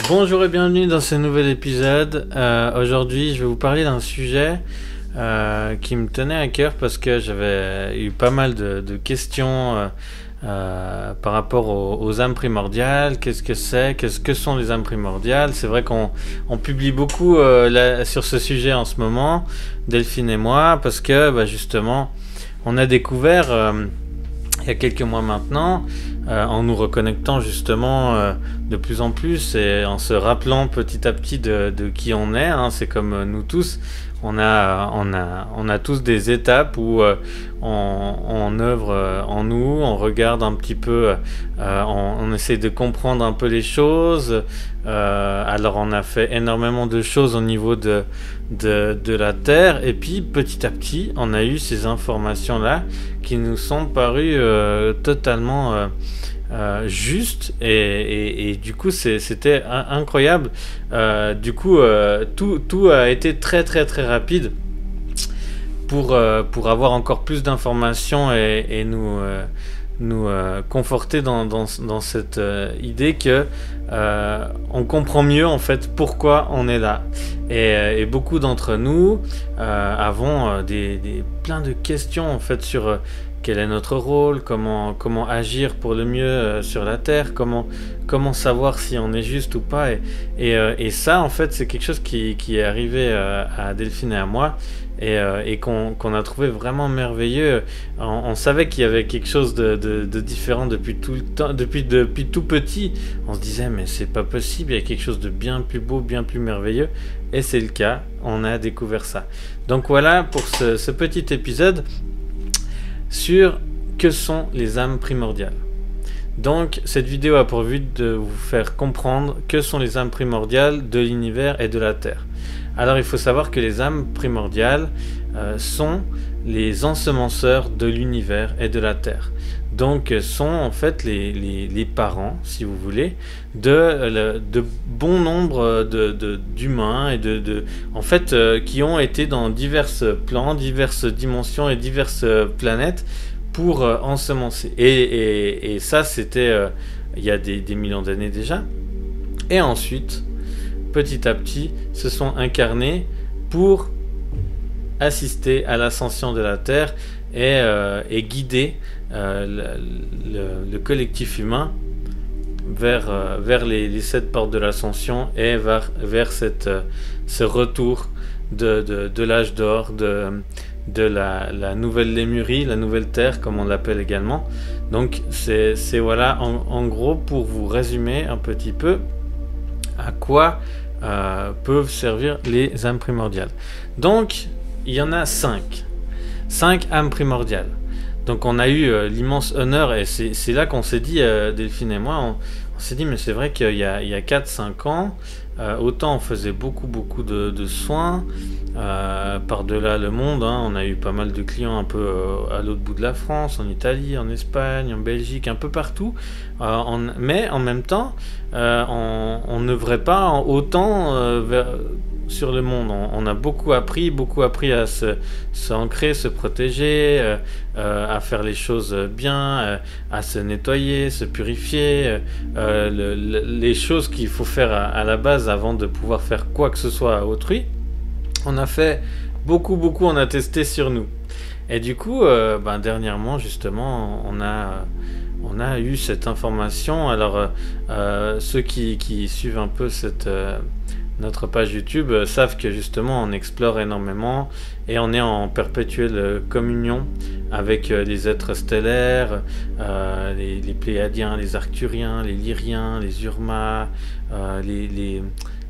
Bonjour et bienvenue dans ce nouvel épisode. Aujourd'hui, je vais vous parler d'un sujet qui me tenait à cœur parce que j'avais eu pas mal de questions par rapport aux âmes primordiales. Qu'est-ce que c'est? Qu'est-ce que sont les âmes primordiales? C'est vrai qu'on publie beaucoup sur ce sujet en ce moment, Delphine et moi, parce que justement, on a découvert il y a quelques mois maintenant, en nous reconnectant justement de plus en plus et en se rappelant petit à petit de qui on est, hein. C'est comme nous tous, on a tous des étapes où on œuvre en nous, on regarde un petit peu, on essaie de comprendre un peu les choses. Alors on a fait énormément de choses au niveau de la Terre, et puis petit à petit on a eu ces informations là qui nous sont parues totalement justes, et du coup c'était incroyable. Du coup tout a été très très très rapide pour avoir encore plus d'informations et nous conforter dans cette idée que on comprend mieux en fait pourquoi on est là, et beaucoup d'entre nous avons plein de questions en fait sur quel est notre rôle, comment agir pour le mieux sur la Terre, comment savoir si on est juste ou pas, et ça en fait c'est quelque chose qui est arrivé à Delphine et à moi, et qu'on a trouvé vraiment merveilleux. On savait qu'il y avait quelque chose de différent depuis tout le temps, depuis tout petit. On se disait mais c'est pas possible, il y a quelque chose de bien plus beau, bien plus merveilleux, et c'est le cas, on a découvert ça. Donc voilà pour ce petit épisode sur que sont les âmes primordiales. Donc cette vidéo a pour but de vous faire comprendre que sont les âmes primordiales de l'univers et de la Terre. Alors il faut savoir que les âmes primordiales sont les ensemenceurs de l'univers et de la Terre. Donc sont en fait les parents, si vous voulez, de bon nombre d'humains et en fait qui ont été dans divers plans, diverses dimensions et diverses planètes pour ensemencer. Et ça c'était il y a des millions d'années déjà. Et ensuite, petit à petit, se sont incarnés pour assister à l'ascension de la Terre et guider le collectif humain vers les 7 portes de l'ascension et vers ce retour de l'âge d'or, de la nouvelle Lémurie, la nouvelle Terre comme on l'appelle également. Donc c'est voilà en gros, pour vous résumer un petit peu à quoi peuvent servir les âmes primordiales. Donc il y en a 5 âmes primordiales. Donc on a eu l'immense honneur, et c'est là qu'on s'est dit, Delphine et moi, on s'est dit mais c'est vrai qu'il y a 4-5 ans, autant on faisait beaucoup de soins par-delà le monde, hein. On a eu pas mal de clients un peu à l'autre bout de la France, en Italie, en Espagne, en Belgique, un peu partout, mais en même temps on n'œuvrait pas autant sur le monde. On a beaucoup appris à s'ancrer, se protéger, à faire les choses bien, à se nettoyer, se purifier, les choses qu'il faut faire à la base avant de pouvoir faire quoi que ce soit à autrui. On a fait beaucoup, on a testé sur nous. Et du coup, dernièrement, justement, on a eu cette information. Alors, ceux qui suivent un peu notre page YouTube savent que justement on explore énormément et on est en perpétuelle communion avec les êtres stellaires, les Pléiadiens, les Arcturiens, les Lyriens, les Urmas, les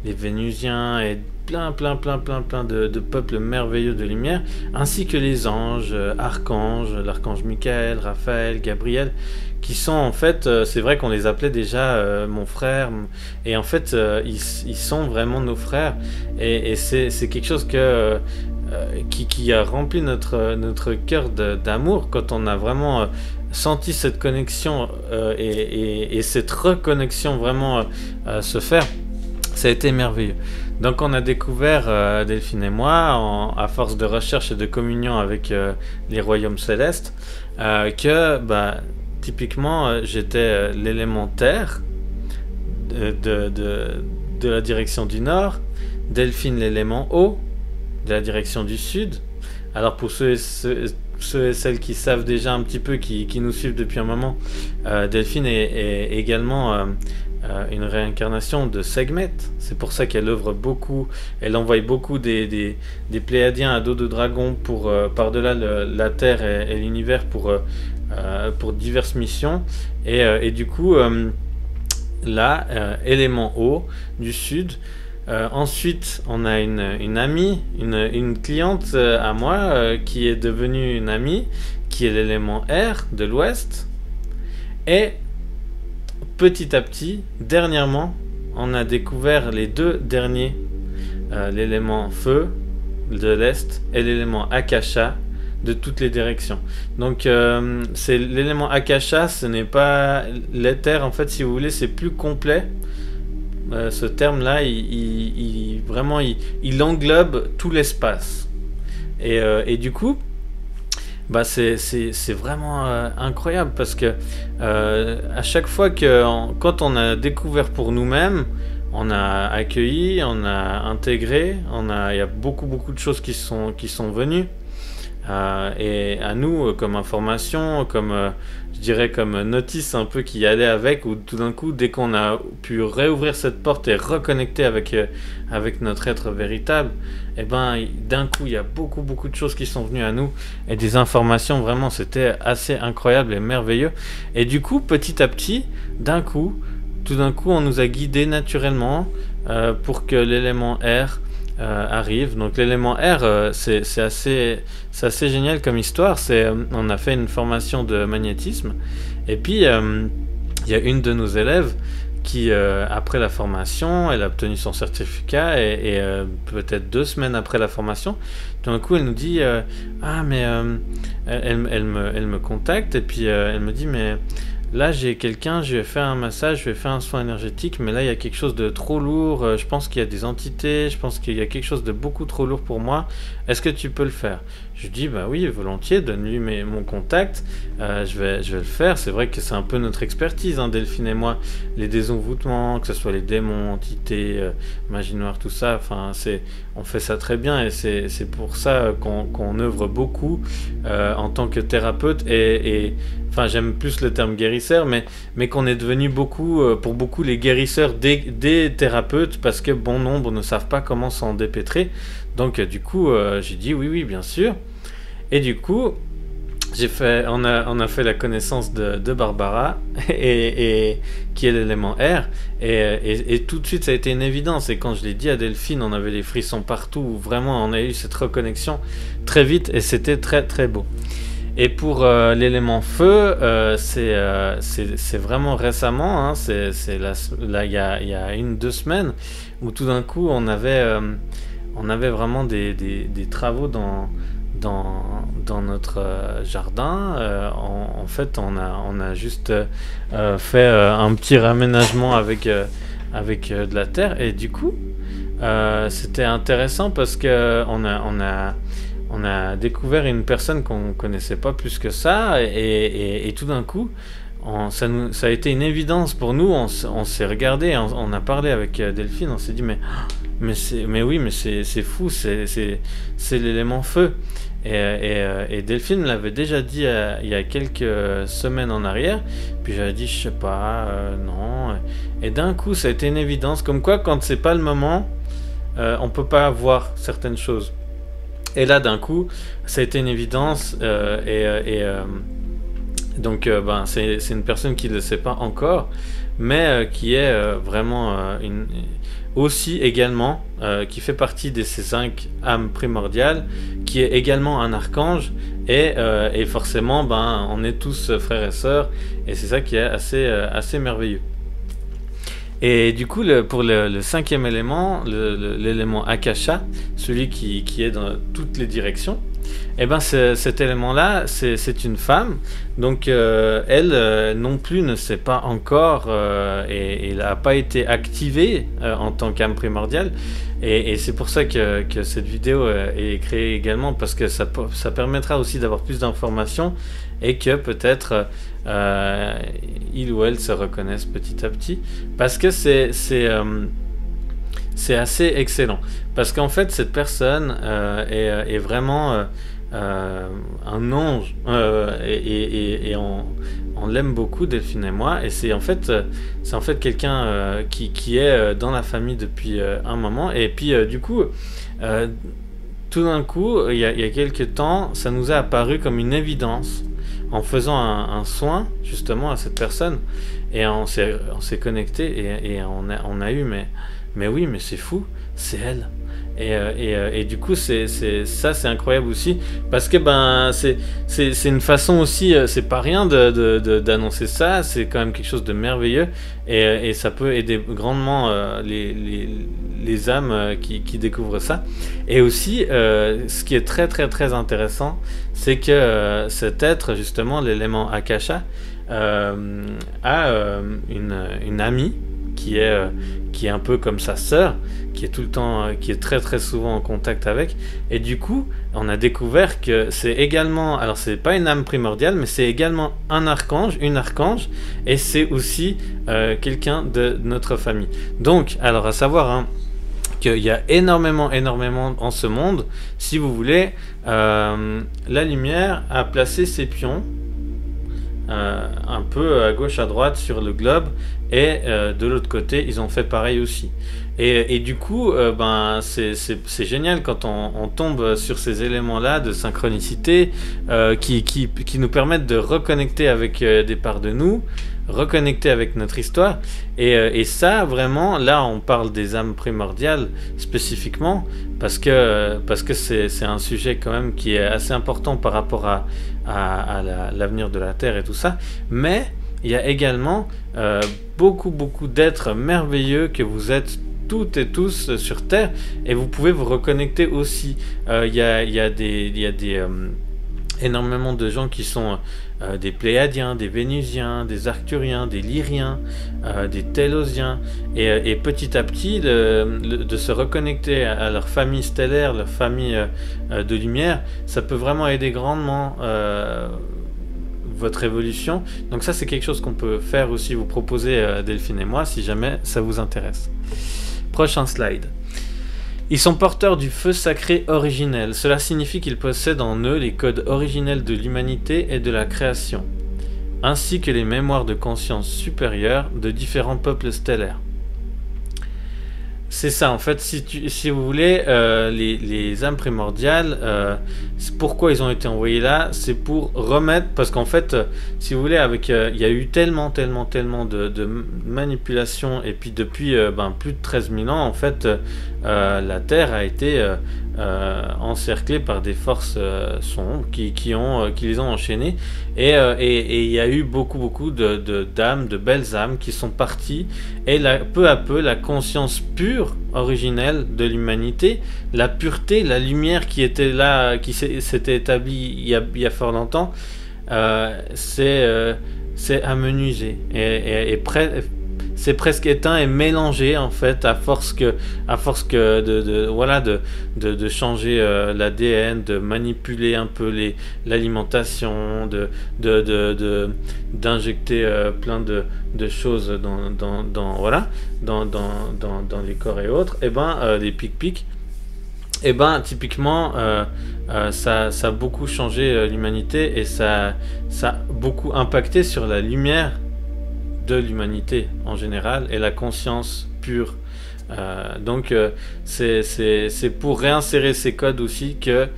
Vénusiens, et plein de peuples merveilleux de lumière, ainsi que les anges, archanges, l'archange Michael, Raphaël, Gabriel, qui sont en fait, c'est vrai qu'on les appelait déjà mon frère, et en fait ils sont vraiment nos frères, et c'est quelque chose qui a rempli notre cœur d'amour quand on a vraiment senti cette connexion et cette reconnexion vraiment se faire. Ça a été merveilleux. Donc on a découvert, Delphine et moi, à force de recherche et de communion avec les royaumes célestes, que typiquement j'étais l'élément terre de la direction du nord, Delphine l'élément eau de la direction du sud. Alors pour ceux et celles qui savent déjà un petit peu, qui nous suivent depuis un moment, Delphine est également une réincarnation de Sekhmet. C'est pour ça qu'elle œuvre beaucoup, elle envoie beaucoup des Pléiadiens à dos de dragon pour par-delà la Terre et l'univers pour diverses missions. Et du coup, là, élément eau du sud. Ensuite, on a une amie, une cliente à moi qui est devenue une amie, qui est l'élément air de l'ouest. Et petit à petit, dernièrement, on a découvert les deux derniers, l'élément feu de l'est et l'élément akasha de toutes les directions. Donc c'est l'élément akasha, ce n'est pas l'éther, en fait, si vous voulez, c'est plus complet. Ce terme-là, vraiment, il englobe tout l'espace. Et du coup, bah c'est vraiment incroyable parce que à chaque fois quand on a découvert pour nous-mêmes, on a accueilli, on a intégré, il y a beaucoup de choses qui sont venues. Et à nous, comme information, je dirais comme notice un peu qui allait avec, ou tout d'un coup, dès qu'on a pu réouvrir cette porte et reconnecter avec notre être véritable, et ben d'un coup il y a beaucoup de choses qui sont venues à nous, et des informations, vraiment c'était assez incroyable et merveilleux. Et du coup, petit à petit, tout d'un coup on nous a guidés naturellement pour que l'élément air arrive. Donc l'élément R, c'est assez génial comme histoire. On a fait une formation de magnétisme, et puis il y a une de nos élèves qui, après la formation, elle a obtenu son certificat, et peut-être 2 semaines après la formation, tout d'un coup elle nous dit elle me contacte, et puis elle me dit, mais là, j'ai quelqu'un, je vais faire un massage, je vais faire un soin énergétique, mais là, il y a quelque chose de trop lourd, je pense qu'il y a des entités, je pense qu'il y a quelque chose de beaucoup trop lourd pour moi, est-ce que tu peux le faire? Je dis, bah oui, volontiers, donne-lui mon contact, je vais le faire. C'est vrai que c'est un peu notre expertise, hein, Delphine et moi, les désenvoûtements, que ce soit les démons, entités, magie noire, tout ça, on fait ça très bien, et c'est pour ça qu'on œuvre beaucoup en tant que thérapeute, et enfin, j'aime plus le terme guérisseur, mais qu'on est devenu pour beaucoup les guérisseurs des thérapeutes, parce que bon nombre ne savent pas comment s'en dépêtrer. Donc du coup, j'ai dit oui, bien sûr. Et du coup, on a fait la connaissance de Barbara, et qui est l'élément R, et tout de suite ça a été une évidence. Et quand je l'ai dit à Delphine, on avait les frissons partout, vraiment on a eu cette reconnexion très vite, et c'était très très beau. Et pour l'élément feu, c'est vraiment récemment, hein, là il y a 1-2 semaines, où tout d'un coup on avait vraiment des travaux dans notre jardin. En fait, on a juste fait un petit raménagement avec de la terre, et du coup c'était intéressant parce que on a découvert une personne qu'on connaissait pas plus que ça, et tout d'un coup ça a été une évidence pour nous. On s'est regardé, on a parlé avec Delphine, on s'est dit mais c'est fou, c'est l'élément feu. Et Delphine l'avait déjà dit il y a quelques semaines en arrière, puis j'avais dit je sais pas, non, et d'un coup ça a été une évidence, comme quoi quand c'est pas le moment, on peut pas voir certaines choses. Et là d'un coup ça a été une évidence, donc c'est une personne qui ne le sait pas encore, mais qui est vraiment aussi également qui fait partie de ces 5 âmes primordiales, qui est également un archange, et forcément on est tous frères et sœurs, et c'est ça qui est assez merveilleux. Et du coup, pour le 5e élément, l'élément Akasha, celui qui est dans toutes les directions, et cet élément-là, c'est une femme. Donc elle non plus ne sait pas encore, et elle n'a pas été activée en tant qu'âme primordiale. Et c'est pour ça que cette vidéo est créée également, parce que ça permettra aussi d'avoir plus d'informations, et que peut-être il ou elle se reconnaissent petit à petit, parce que c'est c'est assez excellent. Parce qu'en fait, cette personne est vraiment un ange. Et on l'aime beaucoup, Delphine et moi. Et c'est en fait quelqu'un qui est dans la famille depuis un moment. Et puis, du coup, euh, tout d'un coup, il y a quelques temps, ça nous a apparu comme une évidence en faisant un soin justement à cette personne. Et on s'est connecté et on a eu, mais oui, mais c'est fou, c'est elle. Et du coup, ça, c'est incroyable aussi, parce que ben, c'est une façon aussi, c'est pas rien d'annoncer ça, c'est quand même quelque chose de merveilleux, et ça peut aider grandement les âmes qui découvrent ça. Et aussi, ce qui est très très très intéressant, c'est que cet être, justement, l'élément Akasha, a une amie qui est un peu comme sa sœur, qui est tout le temps, qui est très très souvent en contact avec. Et du coup, on a découvert que c'est également, alors c'est pas une âme primordiale, mais c'est également un archange, une archange, et c'est aussi quelqu'un de notre famille. Donc, alors à savoir, hein, qu'il y a énormément en ce monde. Si vous voulez, la lumière a placé ses pions un peu à gauche à droite sur le globe, et de l'autre côté ils ont fait pareil aussi, et du coup ben c'est génial quand on tombe sur ces éléments là de synchronicité qui nous permettent de reconnecter avec des parts de nous, reconnecter avec notre histoire, et ça vraiment là on parle des âmes primordiales spécifiquement, parce que c'est un sujet quand même qui est assez important par rapport à l'avenir de la Terre et tout ça. Mais il y a également beaucoup d'êtres merveilleux que vous êtes toutes et tous sur Terre, et vous pouvez vous reconnecter aussi. Il y a des énormément de gens qui sont des Pléiadiens, des Vénusiens, des Arcturiens, des Lyriens, des Télosiens, et petit à petit de se reconnecter à leur famille stellaire, leur famille de lumière, ça peut vraiment aider grandement votre évolution. Donc ça, c'est quelque chose qu'on peut faire aussi, vous proposer Delphine et moi, si jamais ça vous intéresse. Prochain slide. Ils sont porteurs du feu sacré originel. Cela signifie qu'ils possèdent en eux les codes originels de l'humanité et de la création, ainsi que les mémoires de conscience supérieure de différents peuples stellaires. C'est ça, en fait, si vous voulez, les âmes primordiales, pourquoi ils ont été envoyés là, c'est pour remettre, parce qu'en fait, si vous voulez, il y a eu tellement de manipulations, et puis depuis plus de 13 000 ans, en fait, la Terre a été encerclée par des forces sombres qui les ont enchaînés, et il y a eu beaucoup d'âmes, de belles âmes qui sont parties, et peu à peu, la conscience pure originelle de l'humanité, la pureté, la lumière qui était là, qui s'était établie il y a fort longtemps, c'est amenuisé c'est presque éteint et mélangé, en fait, à force que de changer l'ADN, de manipuler un peu l'alimentation, d'injecter plein de choses dans les corps et autres, et les pic-pics, et typiquement ça a beaucoup changé l'humanité, et ça a beaucoup impacté sur la lumière de l'humanité en général et la conscience pure. Donc c'est pour réinsérer ces codes aussi que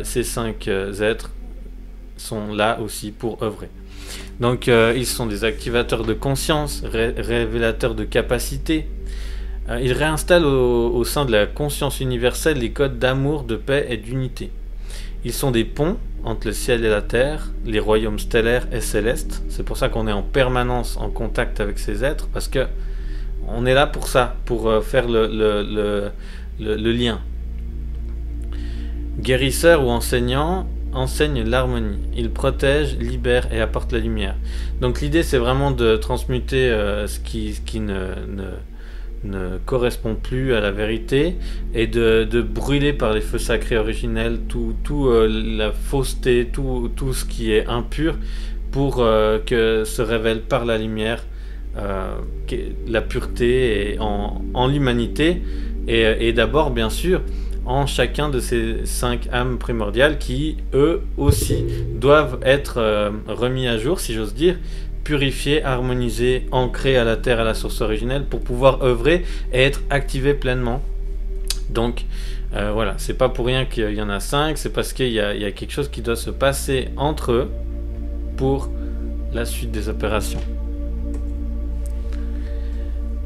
ces 5 êtres sont là aussi pour œuvrer. Donc ils sont des activateurs de conscience, révélateurs de capacités. Ils réinstallent au sein de la conscience universelle les codes d'amour, de paix et d'unité. Ils sont des ponts entre le ciel et la terre, les royaumes stellaires et célestes. C'est pour ça qu'on est en permanence en contact avec ces êtres, parce que on est là pour ça, pour faire le lien. Guérisseurs ou enseignants enseignent l'harmonie. Ils protègent, libèrent et apportent la lumière. Donc l'idée, c'est vraiment de transmuter ce qui ne correspond plus à la vérité, et de brûler par les feux sacrés originels tout la fausseté, tout ce qui est impur, pour que se révèle par la lumière la pureté, et en l'humanité, Et d'abord, bien sûr, en chacun de ces 5 âmes primordiales qui, eux aussi, doivent être remis à jour, si j'ose dire, purifiés, harmonisés, ancrés à la terre, à la source originelle, pour pouvoir œuvrer et être activés pleinement. Donc, voilà, c'est pas pour rien qu'il y en a 5, c'est parce qu'il y a quelque chose qui doit se passer entre eux pour la suite des opérations.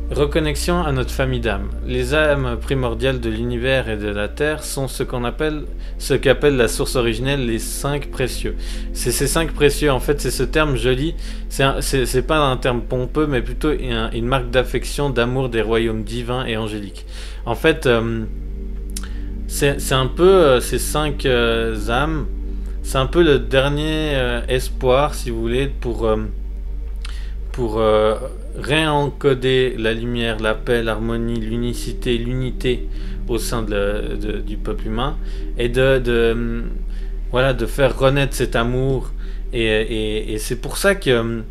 Reconnexion à notre famille d'âmes. Les âmes primordiales de l'univers et de la Terre sont ce qu'appelle la source originelle, les 5 précieux. C'est ces 5 précieux, en fait, c'est ce terme joli, c'est pas un terme pompeux, mais plutôt une marque d'affection, d'amour des royaumes divins et angéliques. En fait, c'est un peu ces 5 âmes, c'est un peu le dernier espoir, si vous voulez, pour réencoder la lumière, la paix, l'harmonie, l'unicité, l'unité au sein du peuple humain, et voilà, de faire renaître cet amour. Et c'est pour ça que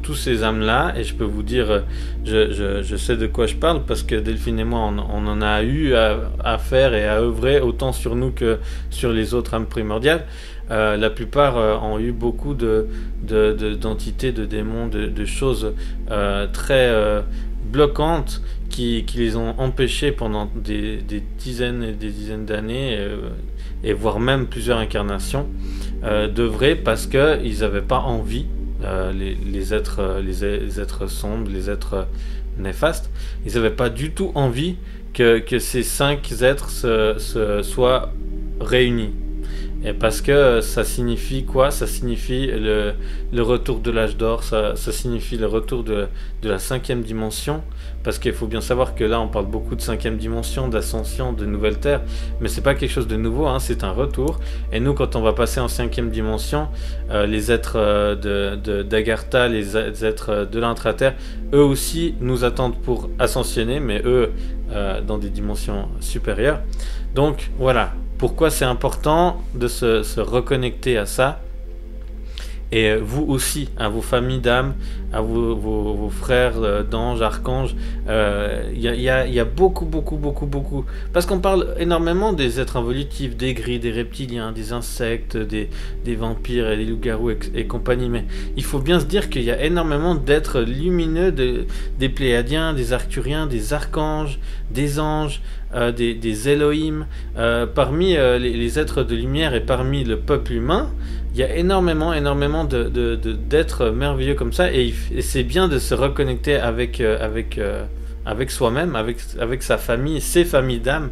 tous ces âmes-là, et je peux vous dire, je sais de quoi je parle, parce que Delphine et moi, on en a eu à faire et à œuvrer autant sur nous que sur les autres âmes primordiales. La plupart ont eu beaucoup d'entités, de démons, de choses très bloquantes qui les ont empêchés pendant des dizaines et des dizaines d'années, et voire même plusieurs incarnations, d'œuvrer parce qu'ils n'avaient pas envie, les êtres sombres, les êtres néfastes, ils n'avaient pas du tout envie que ces 5 êtres soient réunis. Et parce que ça signifie quoi? Ça signifie le retour de l'âge d'or, ça signifie le retour de la 5e dimension, parce qu'il faut bien savoir que là on parle beaucoup de 5e dimension, d'ascension, de nouvelle terre, mais c'est pas quelque chose de nouveau, hein, c'est un retour. Et nous, quand on va passer en 5e dimension, les êtres d'Agartha, les êtres de l'intraterre, eux aussi nous attendent pour ascensionner, mais eux dans des dimensions supérieures. Donc voilà pourquoi c'est important de se reconnecter à ça. Et vous aussi, à vos familles d'âmes, à vos frères d'anges, archanges, il y a beaucoup. Parce qu'on parle énormément des êtres involutifs, des gris, des reptiliens, des insectes, des vampires et des loups-garous et compagnie. Mais il faut bien se dire qu'il y a énormément d'êtres lumineux, des pléiadiens, des arcturiens, des archanges, des anges, des Elohim. Parmi les êtres de lumière et parmi le peuple humain, il y a énormément d'êtres merveilleux comme ça, et c'est bien de se reconnecter avec soi-même, avec sa famille, ses familles d'âmes.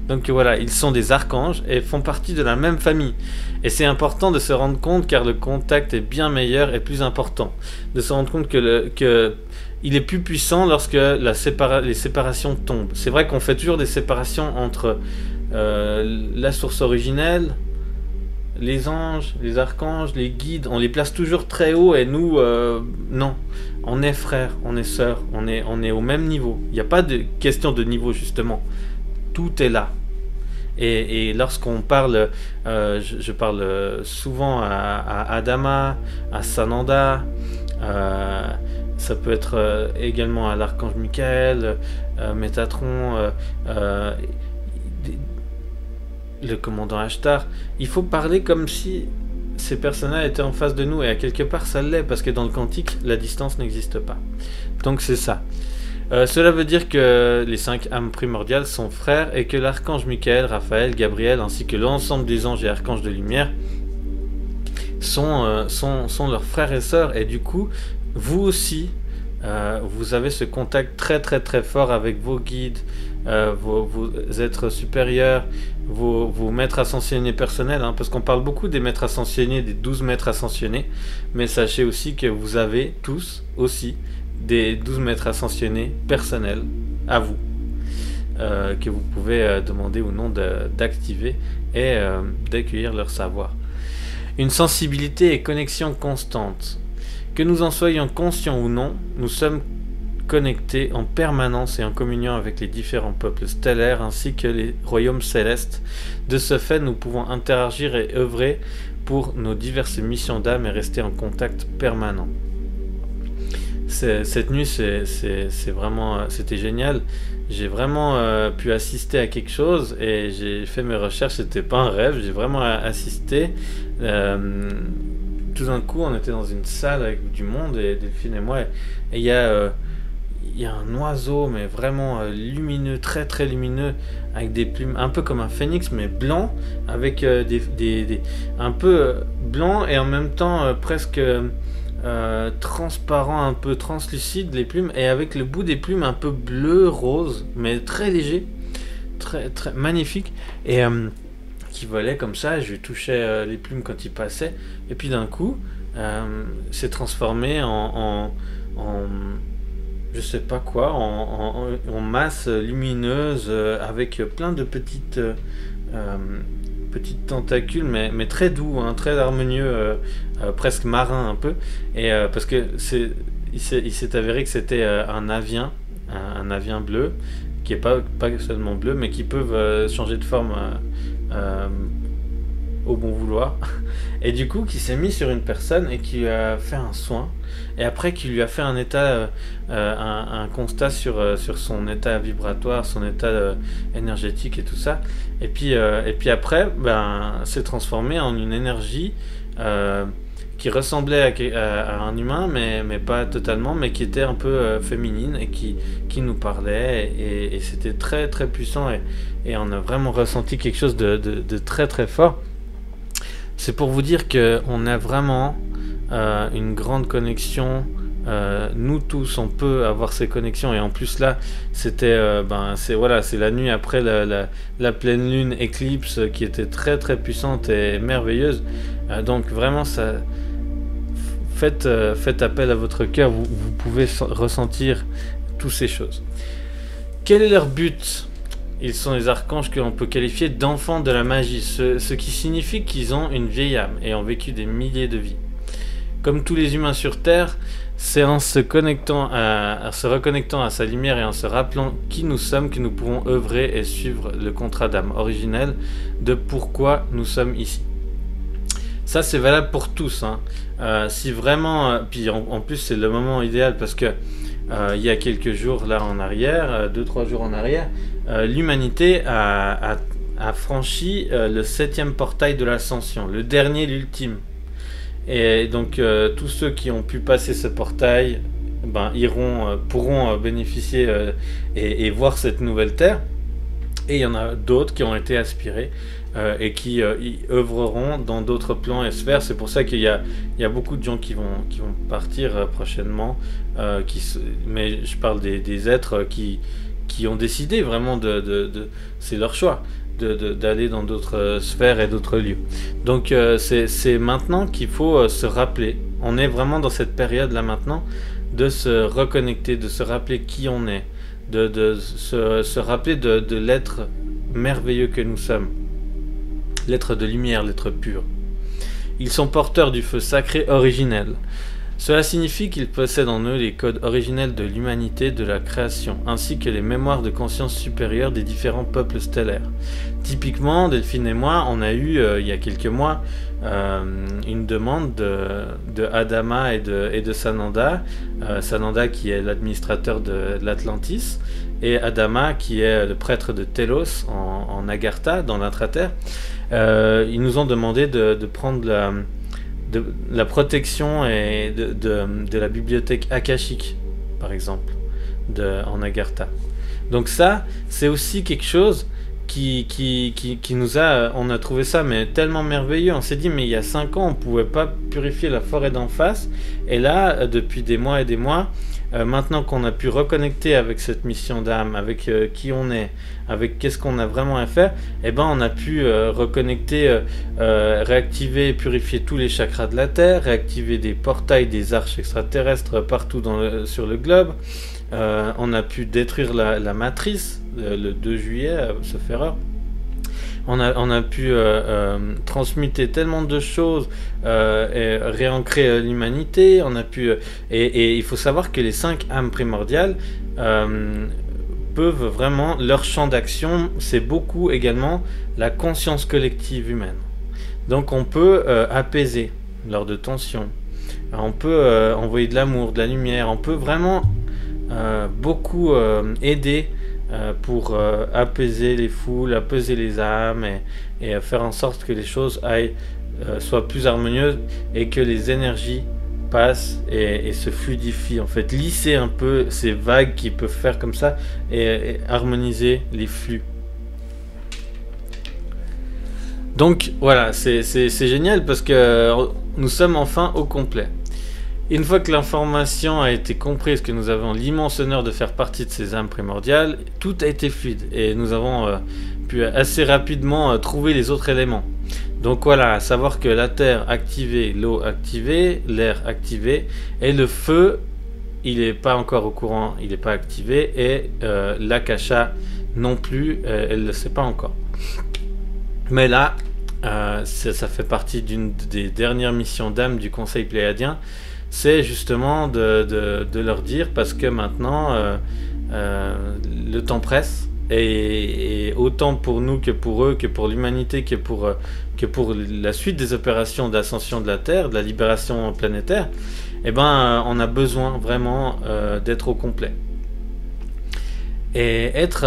Donc voilà, ils sont des archanges et font partie de la même famille. Et c'est important de se rendre compte, car le contact est bien meilleur et plus important. De se rendre compte que il est plus puissant lorsque les séparations tombent. C'est vrai qu'on fait toujours des séparations entre la source originelle, les anges, les archanges, les guides, on les place toujours très haut, et nous, non. On est frères, on est sœurs, on est au même niveau. Il n'y a pas de question de niveau, justement. Tout est là. Et lorsqu'on parle, je parle souvent à Adama, à Sananda, ça peut être également à l'archange Michael, Métatron, le commandant Ashtar. Il faut parler comme si ces personnes-là étaient en face de nous, et à quelque part ça l'est, parce que dans le quantique la distance n'existe pas. Donc c'est ça. Cela veut dire que les 5 âmes primordiales sont frères, et que l'archange Michael, Raphaël, Gabriel, ainsi que l'ensemble des anges et archanges de lumière sont leurs frères et sœurs. Et du coup, vous aussi, vous avez ce contact très fort avec vos guides, vos êtres supérieurs, vos maîtres ascensionnés personnels, hein, parce qu'on parle beaucoup des maîtres ascensionnés, des 12 maîtres ascensionnés, mais sachez aussi que vous avez tous aussi des 12 maîtres ascensionnés personnels à vous, que vous pouvez demander ou non d'activer et d'accueillir leur savoir. Une sensibilité et connexion constante. Que nous en soyons conscients ou non, nous sommes connectés en permanence et en communion avec les différents peuples stellaires ainsi que les royaumes célestes. De ce fait, nous pouvons interagir et œuvrer pour nos diverses missions d'âme et rester en contact permanent. Cette nuit, c'est vraiment, c'était génial. J'ai vraiment pu assister à quelque chose et j'ai fait mes recherches. C'était pas un rêve, j'ai vraiment assisté. Euh, Tout d'un coup, on était dans une salle avec du monde et Delphine et moi, et il y a un oiseau, mais vraiment lumineux, très très lumineux, avec des plumes, un peu comme un phénix, mais blanc, avec un peu blanc et en même temps presque transparent, un peu translucide les plumes, et avec le bout des plumes un peu bleu, rose, mais très léger, très, très magnifique, et qui volait comme ça. Je lui touchais les plumes quand il passait, et puis d'un coup, s'est transformé en je sais pas quoi, en masse lumineuse avec plein de petites tentacules, mais très doux, hein, très harmonieux, presque marin un peu. Et parce que il s'est avéré que c'était un avien, un avien bleu, qui est pas seulement bleu, mais qui peuvent changer de forme euh, au bon vouloir. Et du coup, qui s'est mis sur une personne et qui lui a fait un soin. Et après, qui lui a fait un état, un constat sur son état vibratoire, son état énergétique et tout ça. Et puis après, ben, s'est transformé en une énergie qui ressemblait à un humain, mais pas totalement, mais qui était un peu féminine et qui nous parlait. Et c'était très très puissant. Et on a vraiment ressenti quelque chose de très très fort. C'est pour vous dire qu'on a vraiment une grande connexion. Nous tous, on peut avoir ces connexions. Et en plus là, c'était, c'est la nuit après la pleine lune éclipse qui était très très puissante et merveilleuse. Donc vraiment, faites appel à votre cœur. Vous pouvez ressentir toutes ces choses. Quel est leur but? Ils sont les archanges que l'on peut qualifier d'enfants de la magie, ce qui signifie qu'ils ont une vieille âme et ont vécu des milliers de vies. Comme tous les humains sur Terre, c'est en se reconnectant à sa lumière et en se rappelant qui nous sommes que nous pouvons œuvrer et suivre le contrat d'âme originel de pourquoi nous sommes ici. Ça, c'est valable pour tous, hein. Si vraiment, puis en plus c'est le moment idéal parce que il y a quelques jours là en arrière, 2-3 jours en arrière, l'humanité a franchi le 7e portail de l'ascension, le dernier, l'ultime. Et donc tous ceux qui ont pu passer ce portail pourront bénéficier et voir cette nouvelle terre. Et il y en a d'autres qui ont été aspirés et qui y œuvreront dans d'autres plans et sphères. C'est pour ça qu'il y a beaucoup de gens qui vont partir prochainement. Mais je parle des êtres qui ont décidé vraiment c'est leur choix d'aller dans d'autres sphères et d'autres lieux. Donc c'est maintenant qu'il faut se rappeler. On est vraiment dans cette période là maintenant de se reconnecter, de se rappeler qui on est, de se rappeler de l'être merveilleux que nous sommes, l'être de lumière, l'être pur. Ils sont porteurs du feu sacré originel. Cela signifie qu'ils possèdent en eux les codes originels de l'humanité, de la création, ainsi que les mémoires de conscience supérieure des différents peuples stellaires. Typiquement, Delphine et moi, on a eu, il y a quelques mois, une demande de Adama et de Sananda. Sananda qui est l'administrateur de l'Atlantis, et Adama qui est le prêtre de Telos en Agartha, dans l'intraterre. Ils nous ont demandé de prendre la protection et de la bibliothèque akashique, par exemple, en Agartha. Donc ça, c'est aussi quelque chose qui nous a... On a trouvé ça mais tellement merveilleux. On s'est dit, mais il y a 5 ans, on pouvait pas purifier la forêt d'en face. Et là, depuis des mois et des mois, maintenant qu'on a pu reconnecter avec cette mission d'âme, avec qui on est, avec qu'est-ce qu'on a vraiment à faire, eh ben on a pu reconnecter, réactiver et purifier tous les chakras de la Terre, réactiver des portails, des arches extraterrestres partout sur le globe. On a pu détruire la matrice le 2 juillet, sauf erreur. On a pu transmuter tellement de choses et réancrer l'humanité. On a pu et il faut savoir que les 5 âmes primordiales peuvent vraiment, leur champ d'action, c'est beaucoup également la conscience collective humaine. Donc on peut apaiser lors de tensions, on peut envoyer de l'amour, de la lumière, on peut vraiment beaucoup aider pour apaiser les foules, apaiser les âmes et faire en sorte que les choses soient plus harmonieuses et que les énergies passent et se fluidifient, en fait, lisser un peu ces vagues qu'ils peuvent faire comme ça et harmoniser les flux. Donc voilà, c'est génial parce que nous sommes enfin au complet. Une fois que l'information a été comprise, que nous avons l'immense honneur de faire partie de ces âmes primordiales, tout a été fluide et nous avons pu assez rapidement trouver les autres éléments. Donc voilà, à savoir que la terre activée, l'eau activée, l'air activé et le feu, il n'est pas encore au courant, il n'est pas activé et l'akasha non plus, elle ne le sait pas encore. Mais là, ça fait partie d'une des dernières missions d'âme du Conseil pléiadien, c'est justement de leur dire, parce que maintenant le temps presse, et autant pour nous que pour eux, que pour l'humanité, que pour la suite des opérations d'ascension de la Terre, de la libération planétaire, eh ben, on a besoin vraiment d'être au complet. Et être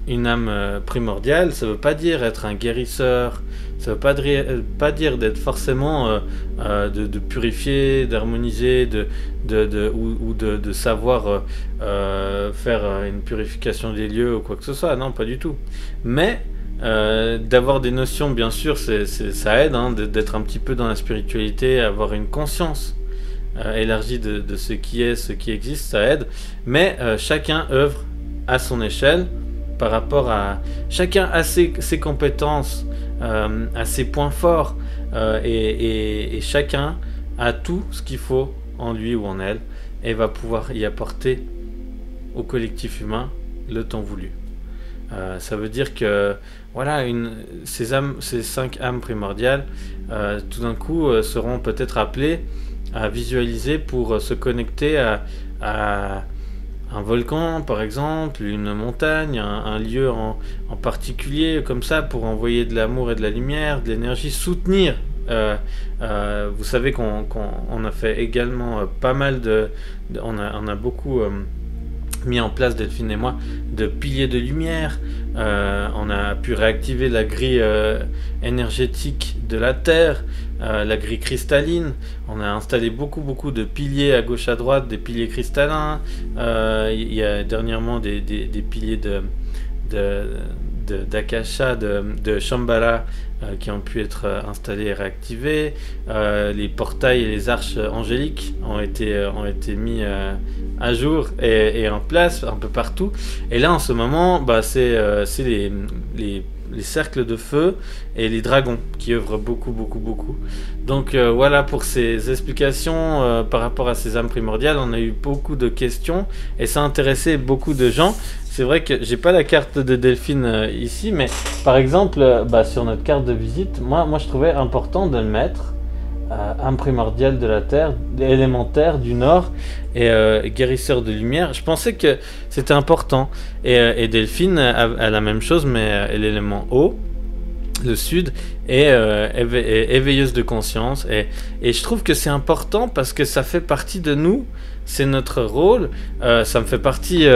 une âme primordiale, ça veut pas dire être un guérisseur, ça veut pas dire d'être forcément de purifier, d'harmoniser, ou de savoir faire une purification des lieux ou quoi que ce soit, non, pas du tout. Mais d'avoir des notions, bien sûr, ça aide, hein, d'être un petit peu dans la spiritualité, avoir une conscience élargie de ce qui est, ce qui existe, ça aide. Mais chacun œuvre à son échelle, par rapport à chacun a ses compétences, a ses points forts, et chacun a tout ce qu'il faut en lui ou en elle et va pouvoir y apporter au collectif humain le temps voulu. Ça veut dire que voilà, ces 5 âmes primordiales tout d'un coup seront peut-être appelées à visualiser pour se connecter à un volcan par exemple, une montagne, un lieu en particulier comme ça, pour envoyer de l'amour et de la lumière, de l'énergie, soutenir. Vous savez qu'on a fait également pas mal on a beaucoup mis en place, Delphine et moi, de piliers de lumière. On a pu réactiver la grille énergétique de la Terre, la grille cristalline. On a installé beaucoup de piliers à gauche à droite, des piliers cristallins. Il y a dernièrement des piliers d'Akasha, de Shambhala, qui ont pu être installés et réactivés. Les portails et les arches angéliques ont été mis à jour et en place un peu partout. Et là en ce moment, c'est les cercles de feu et les dragons qui œuvrent beaucoup. Donc voilà pour ces explications par rapport à ces âmes primordiales. On a eu beaucoup de questions et ça a intéressé beaucoup de gens. C'est vrai que j'ai pas la carte de Delphine ici, mais par exemple sur notre carte de visite, moi je trouvais important de le mettre, âme primordiale de la Terre, élémentaire du Nord et guérisseur de lumière. Je pensais que c'était important, et Delphine a la même chose, mais l'élément eau, le Sud, et éveilleuse de conscience, et je trouve que c'est important parce que ça fait partie de nous. C'est notre rôle, ça me fait partie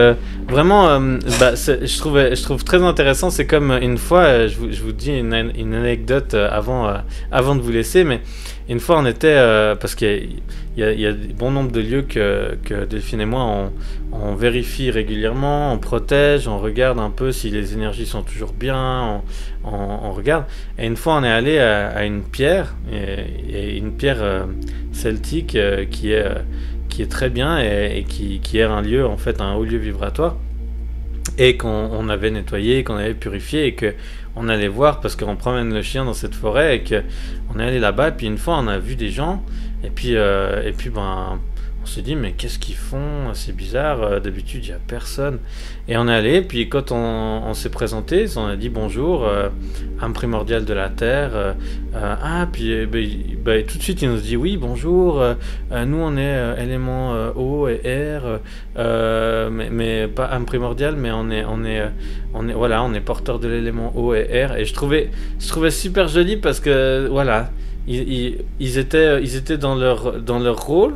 vraiment. Je trouve très intéressant. C'est comme une fois, je vous dis une anecdote avant de vous laisser, mais une fois on était parce qu'il y a bon nombre de lieux que Delphine et moi on vérifie régulièrement, on protège, on regarde un peu si les énergies sont toujours bien, on regarde. Et une fois on est allé à une pierre, et une pierre celtique qui est très bien et qui est un lieu, en fait, un haut lieu vibratoire, et qu'on avait nettoyé, qu'on avait purifié, et qu'on allait voir parce qu'on promène le chien dans cette forêt, et qu'on est allé là-bas. Et puis une fois on a vu des gens, et puis on s'est dit mais qu'est-ce qu'ils font, c'est bizarre, d'habitude il n'y a personne. Et on est allé, puis quand on s'est présenté, on a dit bonjour, âme primordiale de la Terre, puis tout de suite il nous dit oui bonjour, nous on est élément eau et air, mais pas âme primordiale, mais on est porteur de l'élément eau et air. Et je trouvais super joli parce que voilà, ils étaient dans leur rôle.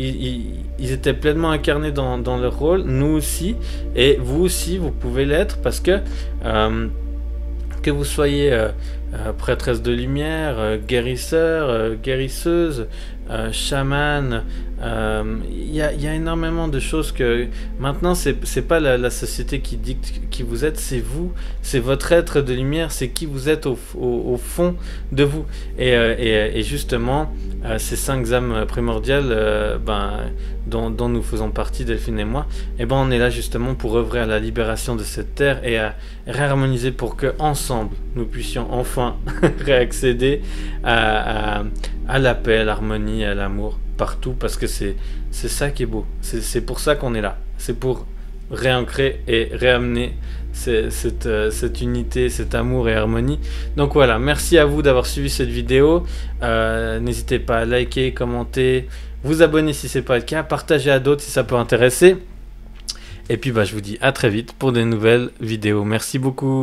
Ils étaient pleinement incarnés dans leur rôle, nous aussi, et vous aussi, vous pouvez l'être, parce que vous soyez prêtresse de lumière, guérisseur, guérisseuse, chaman, il y a énormément de choses que maintenant c'est pas la société qui dicte qui vous êtes, c'est vous, c'est votre être de lumière, c'est qui vous êtes au fond de vous. Et justement, ces 5 âmes primordiales dont nous faisons partie, Delphine et moi, et ben on est là justement pour œuvrer à la libération de cette terre et à réharmoniser pour que ensemble nous puissions enfin réaccéder à la paix, à l'harmonie, à l'amour partout, parce que c'est ça qui est beau. C'est pour ça qu'on est là. C'est pour réancrer et réamener cette unité, cet amour et harmonie. Donc voilà, merci à vous d'avoir suivi cette vidéo. N'hésitez pas à liker, commenter, vous abonner si ce n'est pas le cas, partager à d'autres si ça peut intéresser. Et puis je vous dis à très vite pour des nouvelles vidéos. Merci beaucoup.